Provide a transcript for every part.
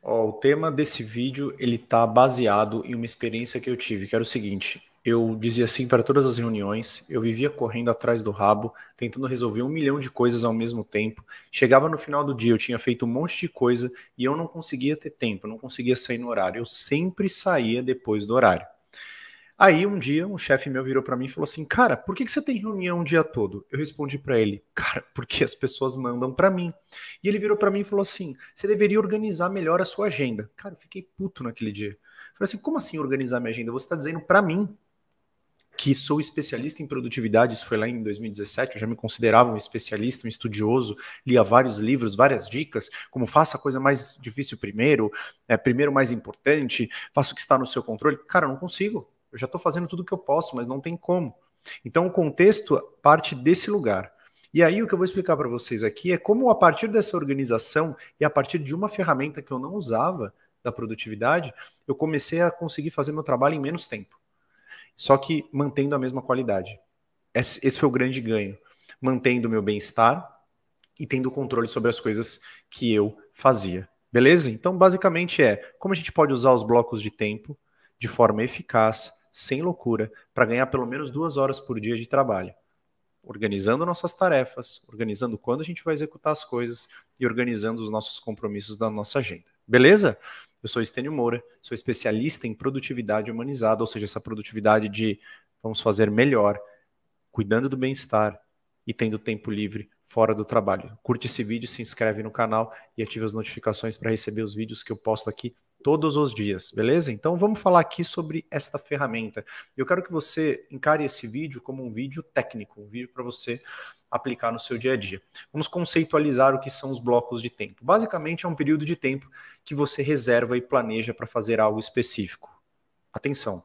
Ó, o tema desse vídeo ele tá baseado em uma experiência que eu tive, que era o seguinte: eu dizia sim para todas as reuniões, eu vivia correndo atrás do rabo, tentando resolver 1 milhão de coisas ao mesmo tempo. Chegava no final do dia, eu tinha feito um monte de coisa e eu não conseguia ter tempo, não conseguia sair no horário. Eu sempre saía depois do horário. Aí um dia um chefe meu virou para mim e falou assim: "Cara, por que você tem reunião o dia todo?" Eu respondi para ele: "Cara, porque as pessoas mandam para mim." E ele virou para mim e falou assim: "Você deveria organizar melhor a sua agenda." Cara, eu fiquei puto naquele dia. Eu falei assim: "Como assim organizar minha agenda? Você está dizendo para mim que sou especialista em produtividade." Isso foi lá em 2017, eu já me considerava um especialista, um estudioso, lia vários livros, várias dicas, como faça a coisa mais difícil primeiro, primeiro mais importante, faça o que está no seu controle. Cara, eu não consigo. Eu já estou fazendo tudo o que eu posso, mas não tem como. Então o contexto parte desse lugar. E aí o que eu vou explicar para vocês aqui é como a partir dessa organização e a partir de uma ferramenta que eu não usava da produtividade, eu comecei a conseguir fazer meu trabalho em menos tempo. Só que mantendo a mesma qualidade. Esse foi o grande ganho. Mantendo o meu bem-estar e tendo controle sobre as coisas que eu fazia. Beleza? Então, basicamente como a gente pode usar os blocos de tempo de forma eficaz, sem loucura, para ganhar pelo menos 2 horas por dia de trabalho. Organizando nossas tarefas, organizando quando a gente vai executar as coisas e organizando os nossos compromissos da nossa agenda. Beleza? Eu sou Estênio Moura, sou especialista em produtividade humanizada, ou seja, essa produtividade de vamos fazer melhor, cuidando do bem-estar e tendo tempo livre fora do trabalho. Curte esse vídeo, se inscreve no canal e ative as notificações para receber os vídeos que eu posto aqui todos os dias, beleza? Então vamos falar aqui sobre esta ferramenta. Eu quero que você encare esse vídeo como um vídeo técnico, um vídeo para você aplicar no seu dia a dia. Vamos conceitualizar o que são os blocos de tempo. Basicamente é um período de tempo que você reserva e planeja para fazer algo específico. Atenção!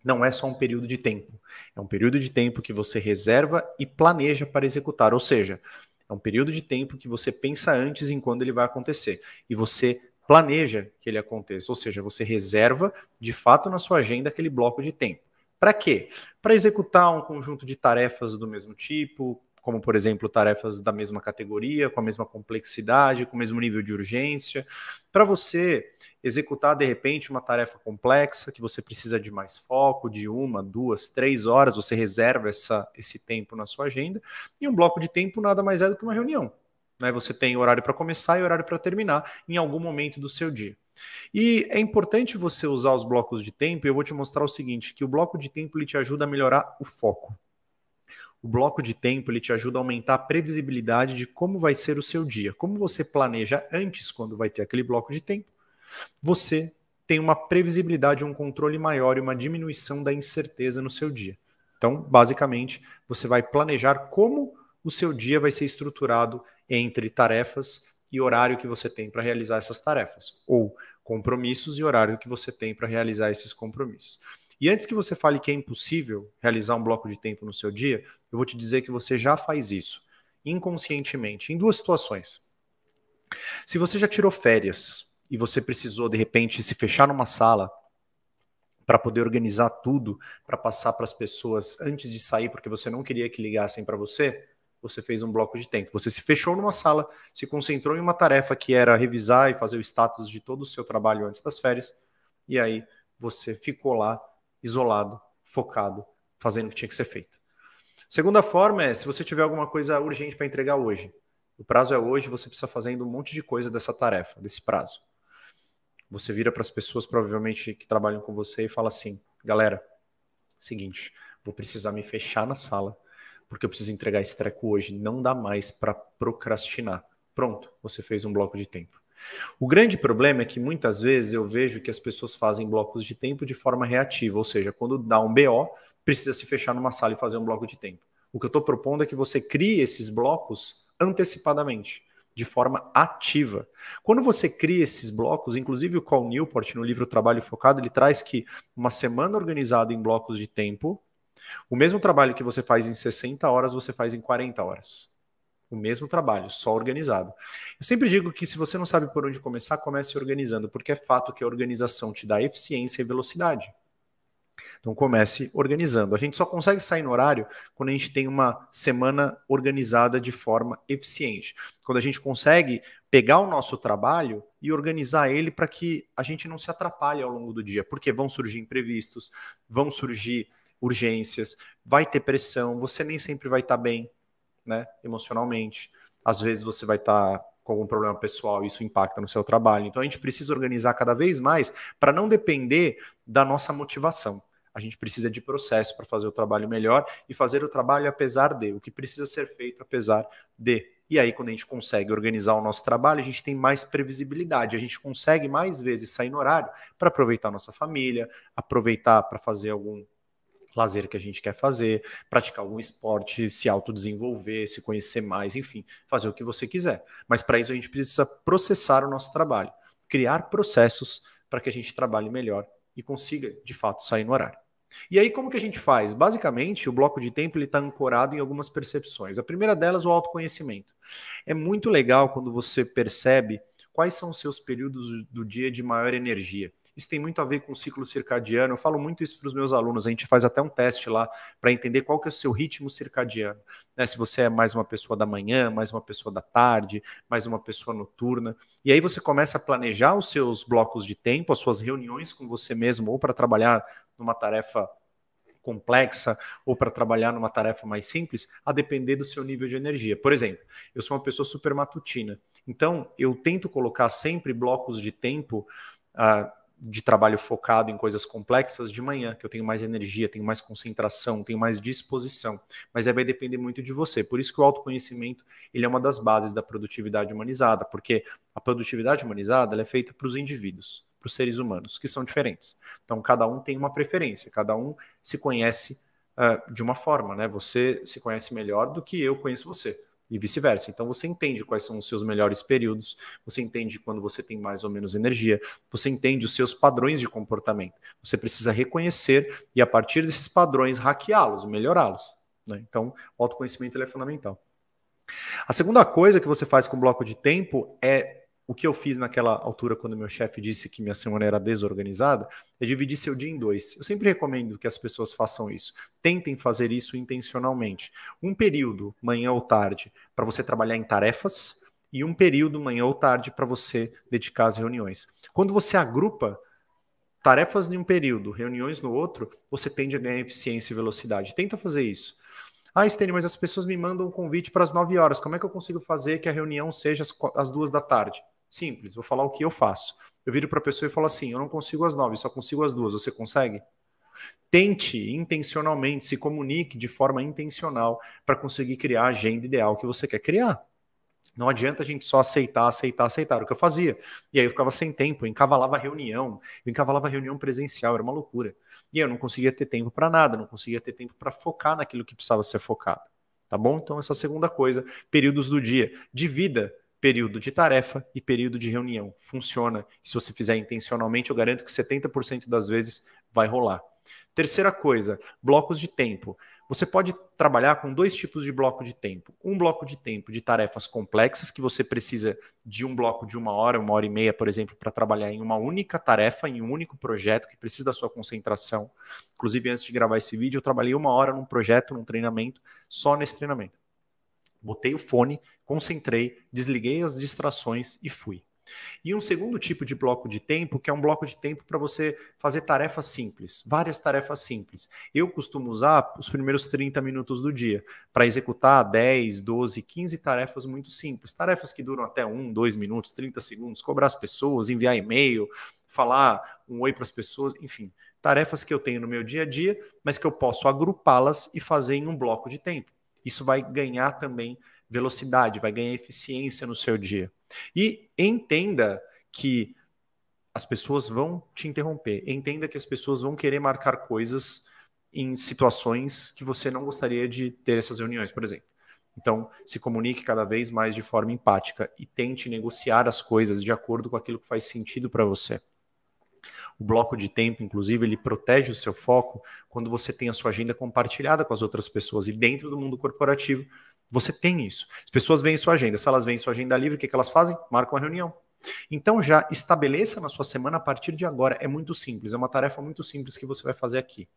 Não é só um período de tempo. É um período de tempo que você reserva e planeja para executar. Ou seja, é um período de tempo que você pensa antes em quando ele vai acontecer. E você planeja que ele aconteça. Ou seja, você reserva de fato na sua agenda aquele bloco de tempo. Para quê? Para executar um conjunto de tarefas do mesmo tipo, como, por exemplo, tarefas da mesma categoria, com a mesma complexidade, com o mesmo nível de urgência. Para você executar, de repente, uma tarefa complexa, que você precisa de mais foco, de 1, 2, 3 horas, você reserva esse tempo na sua agenda. E um bloco de tempo nada mais é do que uma reunião. Né? Você tem horário para começar e horário para terminar em algum momento do seu dia. E é importante você usar os blocos de tempo, e eu vou te mostrar o seguinte, que o bloco de tempo ele te ajuda a melhorar o foco. O bloco de tempo ele te ajuda a aumentar a previsibilidade de como vai ser o seu dia. Como você planeja antes, quando vai ter aquele bloco de tempo, você tem uma previsibilidade, um controle maior e uma diminuição da incerteza no seu dia. Então, basicamente, você vai planejar como o seu dia vai ser estruturado entre tarefas e horário que você tem para realizar essas tarefas, ou compromissos e horário que você tem para realizar esses compromissos. E antes que você fale que é impossível realizar um bloco de tempo no seu dia, eu vou te dizer que você já faz isso, inconscientemente, em 2 situações. Se você já tirou férias e você precisou, de repente, se fechar numa sala para poder organizar tudo, para passar para as pessoas antes de sair, porque você não queria que ligassem para você, você fez um bloco de tempo. Você se fechou numa sala, se concentrou em uma tarefa que era revisar e fazer o status de todo o seu trabalho antes das férias, e aí você ficou lá, isolado, focado, fazendo o que tinha que ser feito. Segunda forma se você tiver alguma coisa urgente para entregar hoje. O prazo é hoje, você precisa fazer um monte de coisa dessa tarefa, desse prazo. Você vira para as pessoas, provavelmente, que trabalham com você e fala assim: galera, seguinte, vou precisar me fechar na sala, porque eu preciso entregar esse treco hoje, não dá mais para procrastinar. Pronto, você fez um bloco de tempo. O grande problema é que muitas vezes eu vejo que as pessoas fazem blocos de tempo de forma reativa, ou seja, quando dá um BO, precisa se fechar numa sala e fazer um bloco de tempo. O que eu estou propondo é que você crie esses blocos antecipadamente, de forma ativa. Quando você cria esses blocos, inclusive o Cal Newport, no livro Trabalho Focado, ele traz que uma semana organizada em blocos de tempo, o mesmo trabalho que você faz em 60 horas, você faz em 40 horas. O mesmo trabalho, só organizado. Eu sempre digo que se você não sabe por onde começar, comece organizando, porque é fato que a organização te dá eficiência e velocidade. Então comece organizando. A gente só consegue sair no horário quando a gente tem uma semana organizada de forma eficiente. Quando a gente consegue pegar o nosso trabalho e organizar ele para que a gente não se atrapalhe ao longo do dia, porque vão surgir imprevistos, vão surgir urgências, vai ter pressão, você nem sempre vai estar bem, né, emocionalmente. Às vezes você vai estar com algum problema pessoal e isso impacta no seu trabalho. Então a gente precisa organizar cada vez mais para não depender da nossa motivação. A gente precisa de processo para fazer o trabalho melhor e fazer o trabalho apesar de, o que precisa ser feito apesar de. E aí, quando a gente consegue organizar o nosso trabalho, a gente tem mais previsibilidade, a gente consegue mais vezes sair no horário para aproveitar a nossa família, aproveitar para fazer algum lazer que a gente quer fazer, praticar algum esporte, se autodesenvolver, se conhecer mais, enfim, fazer o que você quiser. Mas para isso a gente precisa processar o nosso trabalho, criar processos para que a gente trabalhe melhor e consiga, de fato, sair no horário. E aí, como que a gente faz? Basicamente, o bloco de tempo está ancorado em algumas percepções. A primeira delas, o autoconhecimento. É muito legal quando você percebe quais são os seus períodos do dia de maior energia. Isso tem muito a ver com o ciclo circadiano. Eu falo muito isso para os meus alunos. A gente faz até um teste lá para entender qual que é o seu ritmo circadiano. Né? Se você é mais uma pessoa da manhã, mais uma pessoa da tarde, mais uma pessoa noturna. E aí você começa a planejar os seus blocos de tempo, as suas reuniões com você mesmo, ou para trabalhar numa tarefa complexa ou para trabalhar numa tarefa mais simples, a depender do seu nível de energia. Por exemplo, eu sou uma pessoa super matutina. Então, eu tento colocar sempre blocos de tempo de trabalho focado em coisas complexas de manhã, que eu tenho mais energia, tenho mais concentração, tenho mais disposição. Mas aí vai depender muito de você. Por isso que o autoconhecimento ele é uma das bases da produtividade humanizada, porque a produtividade humanizada ela é feita para os indivíduos, para os seres humanos, que são diferentes. Então, cada um tem uma preferência, cada um se conhece de uma forma, né? Você se conhece melhor do que eu conheço você. E vice-versa. Então você entende quais são os seus melhores períodos, você entende quando você tem mais ou menos energia, você entende os seus padrões de comportamento. Você precisa reconhecer e, a partir desses padrões, hackeá-los, melhorá-los. Né? Então, o autoconhecimento ele é fundamental. A segunda coisa que você faz com o bloco de tempo é o que eu fiz naquela altura quando meu chefe disse que minha semana era desorganizada, é dividir seu dia em dois. Eu sempre recomendo que as pessoas façam isso. Tentem fazer isso intencionalmente. Um período, manhã ou tarde, para você trabalhar em tarefas e um período, manhã ou tarde, para você dedicar às reuniões. Quando você agrupa tarefas em um período, reuniões no outro, você tende a ganhar eficiência e velocidade. Tenta fazer isso. Ah, Stênio, mas as pessoas me mandam um convite para as 9 horas. Como é que eu consigo fazer que a reunião seja às 2 da tarde? Simples, vou falar o que eu faço. Eu viro para a pessoa e falo assim, eu não consigo às 9, só consigo às 2. Você consegue? Tente intencionalmente, se comunique de forma intencional para conseguir criar a agenda ideal que você quer criar. Não adianta a gente só aceitar, o que eu fazia. E aí eu ficava sem tempo, eu encavalava reunião presencial, era uma loucura. E aí eu não conseguia ter tempo para nada, não conseguia ter tempo para focar naquilo que precisava ser focado. Tá bom? Então essa segunda coisa, períodos do dia. Divida período de tarefa e período de reunião. Funciona. Se você fizer intencionalmente, eu garanto que 70% das vezes vai rolar. Terceira coisa, blocos de tempo. Você pode trabalhar com dois tipos de bloco de tempo. Um bloco de tempo de tarefas complexas, que você precisa de um bloco de 1 hora e meia, por exemplo, para trabalhar em uma única tarefa, em um único projeto, que precisa da sua concentração. Inclusive, antes de gravar esse vídeo, eu trabalhei 1 hora num projeto, num treinamento, só nesse treinamento. Botei o fone, concentrei, desliguei as distrações e fui. E um segundo tipo de bloco de tempo, que é um bloco de tempo para você fazer tarefas simples, várias tarefas simples. Eu costumo usar os primeiros 30 minutos do dia para executar 10, 12, 15 tarefas muito simples. Tarefas que duram até 1, 2 minutos, 30 segundos, cobrar as pessoas, enviar e-mail, falar um oi para as pessoas, enfim. Tarefas que eu tenho no meu dia a dia, mas que eu posso agrupá-las e fazer em um bloco de tempo. Isso vai ganhar também velocidade, vai ganhar eficiência no seu dia. E entenda que as pessoas vão te interromper. Entenda que as pessoas vão querer marcar coisas em situações que você não gostaria de ter essas reuniões, por exemplo. Então, se comunique cada vez mais de forma empática e tente negociar as coisas de acordo com aquilo que faz sentido para você. O bloco de tempo, inclusive, ele protege o seu foco quando você tem a sua agenda compartilhada com as outras pessoas. E dentro do mundo corporativo, você tem isso. As pessoas veem sua agenda. Se elas veem sua agenda livre, o que elas fazem? Marcam a reunião. Então já estabeleça na sua semana a partir de agora. É muito simples, é uma tarefa muito simples que você vai fazer aqui.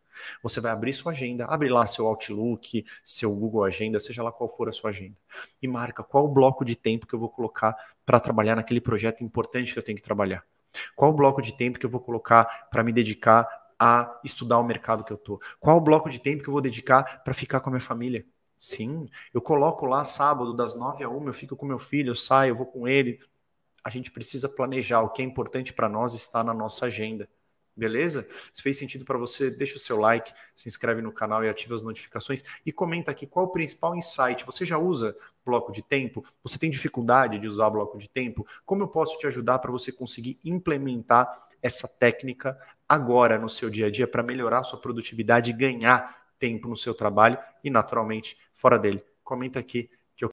Você vai abrir sua agenda, abre lá seu Outlook, seu Google Agenda, seja lá qual for a sua agenda, e marca qual o bloco de tempo que eu vou colocar para trabalhar naquele projeto importante que eu tenho que trabalhar. Qual o bloco de tempo que eu vou colocar para me dedicar a estudar o mercado que eu tô? Qual o bloco de tempo que eu vou dedicar para ficar com a minha família? Sim, eu coloco lá sábado das 9 a 1, eu fico com meu filho, eu saio, eu vou com ele. A gente precisa planejar. O que é importante para nós está na nossa agenda. Beleza? Se fez sentido para você, deixa o seu like, se inscreve no canal e ativa as notificações e comenta aqui qual o principal insight. Você já usa bloco de tempo? Você tem dificuldade de usar bloco de tempo? Como eu posso te ajudar para você conseguir implementar essa técnica agora no seu dia a dia para melhorar a sua produtividade e ganhar tempo no seu trabalho e, naturalmente, fora dele? Comenta aqui